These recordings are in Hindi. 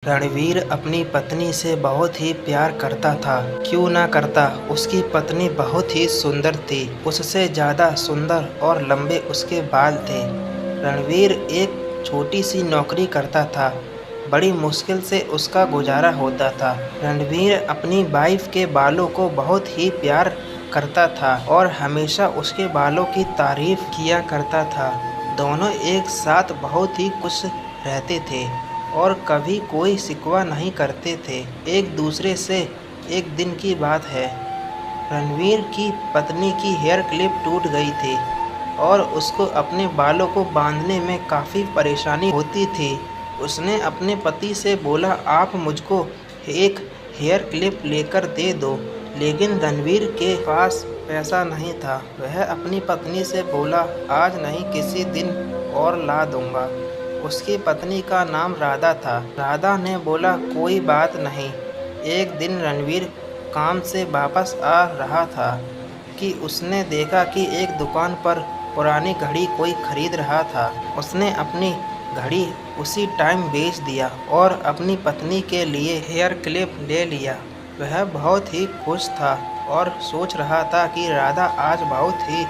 रणवीर अपनी पत्नी से बहुत ही प्यार करता था। क्यों ना करता, उसकी पत्नी बहुत ही सुंदर थी। उससे ज़्यादा सुंदर और लंबे उसके बाल थे। रणवीर एक छोटी सी नौकरी करता था। बड़ी मुश्किल से उसका गुजारा होता था। रणवीर अपनी वाइफ के बालों को बहुत ही प्यार करता था और हमेशा उसके बालों की तारीफ किया करता था। दोनों एक साथ बहुत ही खुश रहते थे और कभी कोई शिकवा नहीं करते थे एक दूसरे से। एक दिन की बात है, रणवीर की पत्नी की हेयर क्लिप टूट गई थी और उसको अपने बालों को बांधने में काफ़ी परेशानी होती थी। उसने अपने पति से बोला, आप मुझको एक हेयर क्लिप लेकर दे दो, लेकिन रणवीर के पास पैसा नहीं था। वह अपनी पत्नी से बोला, आज नहीं किसी दिन और ला दूंगा। उसकी पत्नी का नाम राधा था। राधा ने बोला, कोई बात नहीं। एक दिन रणवीर काम से वापस आ रहा था कि उसने देखा कि एक दुकान पर पुरानी घड़ी कोई खरीद रहा था। उसने अपनी घड़ी उसी टाइम बेच दिया और अपनी पत्नी के लिए हेयर क्लिप ले लिया। वह बहुत ही खुश था और सोच रहा था कि राधा आज बहुत ही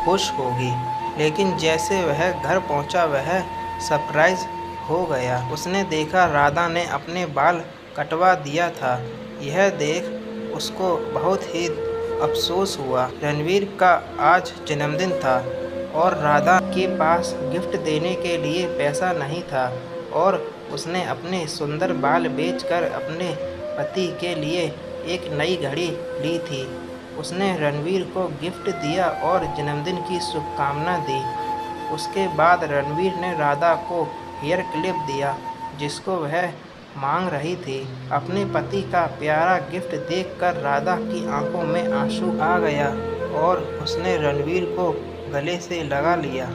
खुश होगी, लेकिन जैसे वह घर पहुंचा वह सरप्राइज हो गया। उसने देखा राधा ने अपने बाल कटवा दिया था। यह देख उसको बहुत ही अफसोस हुआ। रणवीर का आज जन्मदिन था और राधा के पास गिफ्ट देने के लिए पैसा नहीं था और उसने अपने सुंदर बाल बेचकर अपने पति के लिए एक नई घड़ी ली थी। उसने रणवीर को गिफ्ट दिया और जन्मदिन की शुभकामना दी। उसके बाद रणवीर ने राधा को हेयर क्लिप दिया जिसको वह मांग रही थी। अपने पति का प्यारा गिफ्ट देखकर राधा की आंखों में आंसू आ गया और उसने रणवीर को गले से लगा लिया।